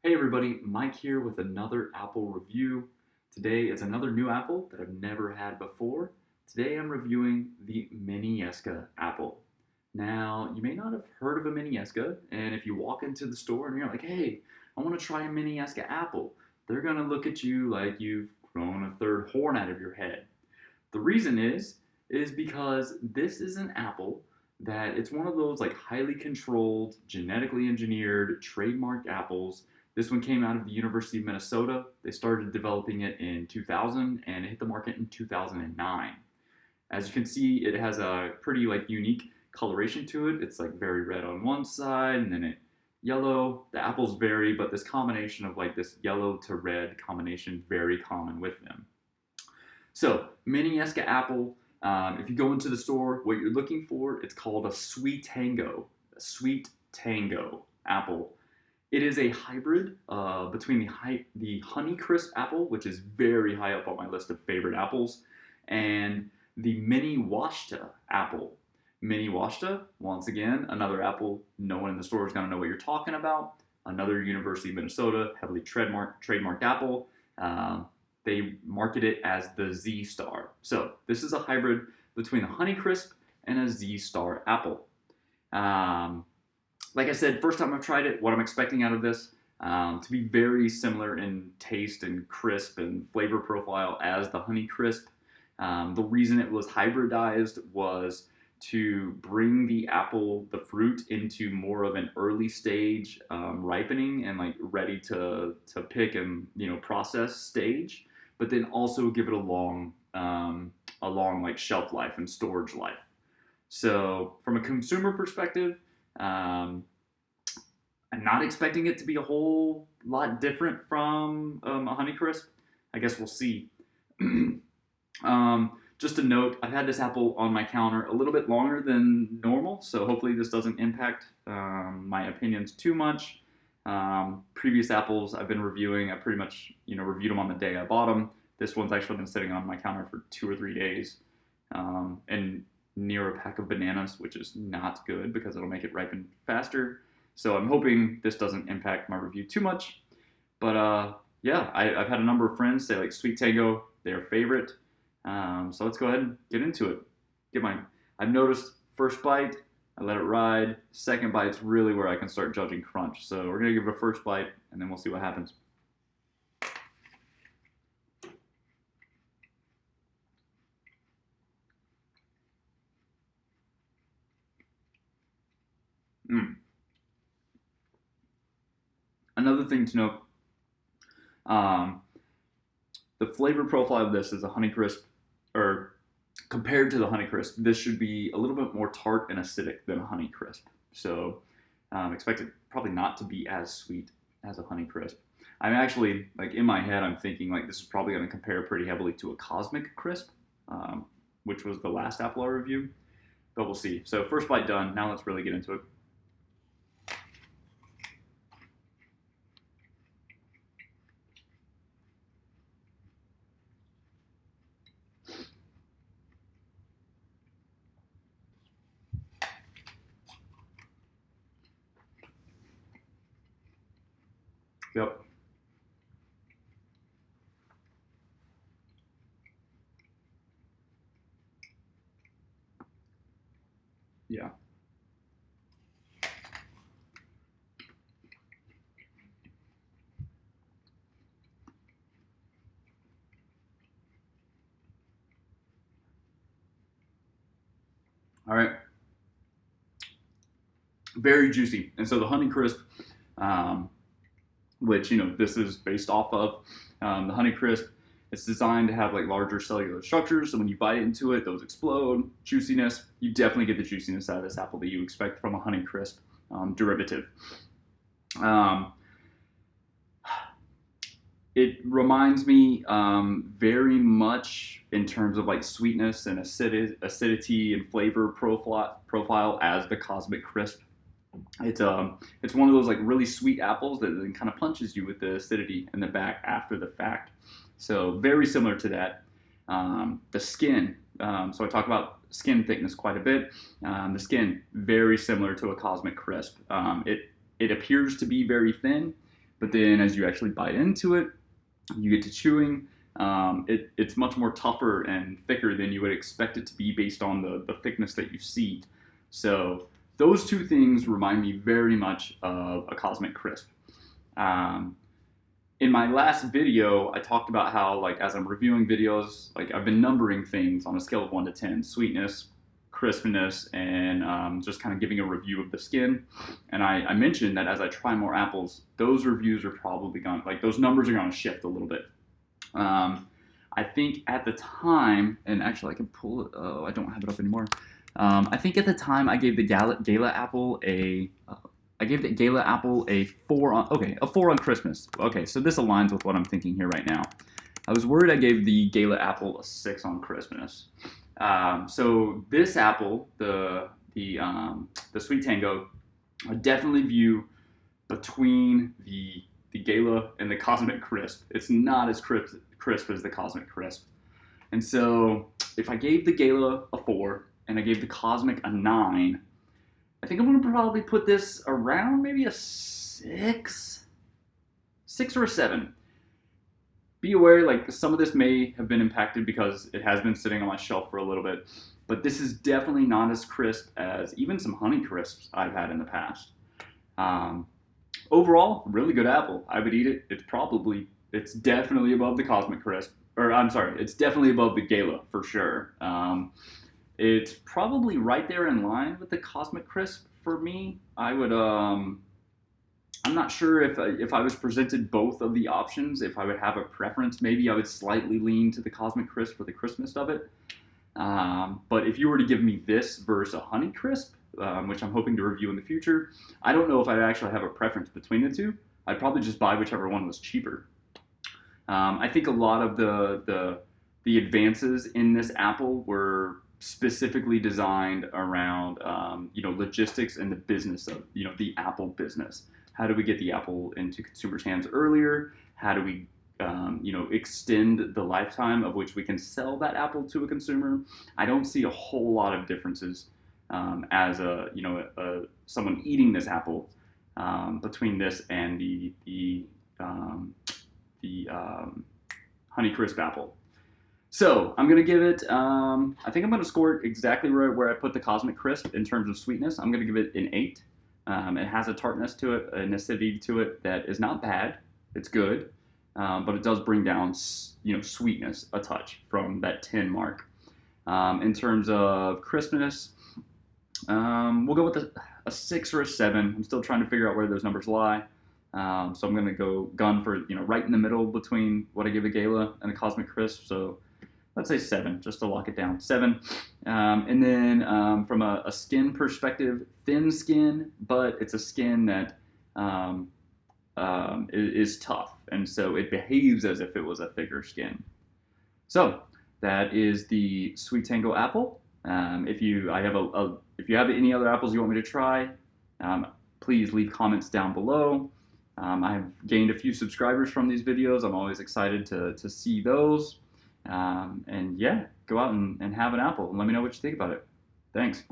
Hey everybody, Mike here with another Apple review. Today it's another new Apple that I've never had before. Today I'm reviewing the Mini Esca Apple. Now, you may not have heard of a Mini Esca, and if you walk into the store and you're like, hey, I want to try a Mini Esca Apple, they're going to look at you like you've grown a third horn out of your head. The reason is because this is an apple that it's one of those like highly controlled, genetically engineered, trademarked apples. This one came out of the University of Minnesota. They started developing it in 2000 and it hit the market in 2009. As you can see, it has a pretty like unique coloration to it. It's like very red on one side and then it yellow. The apples vary, but this combination of like this yellow to red combination very common with them. So, Mini Esca apple, if you go into the store, what you're looking for, it's called a SweeTango apple. It is a hybrid between the Honeycrisp apple, which is very high up on my list of favorite apples, and the Mini Washta apple. Mini Washta, once again, another apple no one in the store is going to know what you're talking about. Another University of Minnesota, heavily trademarked apple. They market it as the Z Star. So this is a hybrid between a Honeycrisp and a Z Star apple. Like I said, first time I've tried it, what I'm expecting out of this, to be very similar in taste and crisp and flavor profile as the Honeycrisp. The reason it was hybridized was to bring the apple, the fruit, into more of an early stage ripening and like ready to pick and process stage, but then also give it a long like shelf life and storage life. So from a consumer perspective, I'm not expecting it to be a whole lot different from a Honeycrisp. I guess we'll see. Just a note, I've had this apple on my counter a little bit longer than normal, so hopefully this doesn't impact my opinions too much. Previous apples I've been reviewing, I pretty much reviewed them on the day I bought them. This one's actually been sitting on my counter for 2 or 3 days, and near a pack of bananas, which is not good because it'll make it ripen faster. So I'm hoping this doesn't impact my review too much. But yeah, I've had a number of friends say like SweeTango, their favorite. So let's go ahead and get into it. I've noticed first bite, I let it ride. Second bite's really where I can start judging crunch. So we're gonna give it a first bite and then we'll see what happens. Another thing to note, the flavor profile of this is a Honeycrisp, or compared to the Honeycrisp, this should be a little bit more tart and acidic than a Honeycrisp. So expect it probably not to be as sweet as a Honeycrisp. I'm actually, like in my head, I'm thinking like this is probably going to compare pretty heavily to a Cosmic Crisp, which was the last apple I reviewed, but we'll see. So first bite done, now let's really get into it. Yep. Yeah. All right. Very juicy. And so the Honeycrisp, which this is based off of, the Honeycrisp, it's designed to have like larger cellular structures, so when you bite into it, those explode. Juiciness, you definitely get the juiciness out of this apple that you expect from a Honeycrisp derivative. It reminds me very much in terms of like sweetness and acidity and flavor profile as the Cosmic Crisp. It's one of those like really sweet apples that then kind of punches you with the acidity in the back after the fact. So very similar to that. The skin, so I talk about skin thickness quite a bit. The skin, very similar to a Cosmic Crisp. It appears to be very thin, But then as you actually bite into it, you get to chewing, it's much more tougher and thicker than you would expect it to be based on the thickness that you see. So those two things remind me very much of a Cosmic Crisp. In my last video, I talked about how, like, as I'm reviewing videos, like, I've been numbering things on a scale of 1 to 10, sweetness, crispness, and just kind of giving a review of the skin. And I mentioned that as I try more apples, those reviews are probably going, like, those numbers are going to shift a little bit. I think at the time, and actually I can pull it, oh, I don't have it up anymore. I think at the time I gave the Gala apple a 4 on, a 4 on crispness. Okay, so this aligns with what I'm thinking here right now. I was worried I gave the Gala apple a 6 on crispness. So this apple, the SweeTango, I definitely view between the Gala and the Cosmic Crisp. It's not as crisp as the Cosmic Crisp. And so if I gave the Gala a 4 and I gave the Cosmic a 9, I think I'm going to probably put this around maybe a 6 or a 7. Be aware, like, some of this may have been impacted because it has been sitting on my shelf for a little bit, but this is definitely not as crisp as even some Honey Crisps I've had in the past. Overall, really good apple. I would eat it. It's definitely above the Cosmic Crisp, or I'm sorry, it's definitely above the Gala for sure. It's probably right there in line with the Cosmic Crisp for me. I would, I'm not sure if I was presented both of the options, if I would have a preference. Maybe I would slightly lean to the Cosmic Crisp for the crispness of it. But if you were to give me this versus a Honey Crisp, which I'm hoping to review in the future, I don't know if I'd actually have a preference between the two. I'd probably just buy whichever one was cheaper. I think a lot of the advances in this apple were specifically designed around logistics and the business of the apple business. How do we get the apple into consumers' hands earlier? How do we extend the lifetime of which we can sell that apple to a consumer? I don't see a whole lot of differences as someone eating this apple between this and the Honey Crisp apple. So I'm going to give it, I think I'm going to score it exactly right where I put the Cosmic Crisp in terms of sweetness. I'm going to give it an 8. It has a tartness to it, an acidity to it that is not bad. It's good, but it does bring down, sweetness a touch from that 10 mark. In terms of crispness, we'll go with a 6 or a 7. I'm still trying to figure out where those numbers lie. So I'm going to go gun for, right in the middle between what I give a Gala and a Cosmic Crisp. So let's say 7, just to lock it down. 7. And then from a skin perspective, thin skin, but it's a skin that is tough. And so it behaves as if it was a thicker skin. So that is the SweeTango apple. If you have any other apples you want me to try, please leave comments down below. I have gained a few subscribers from these videos. I'm always excited to see those. And yeah, go out and have an apple and let me know what you think about it. Thanks.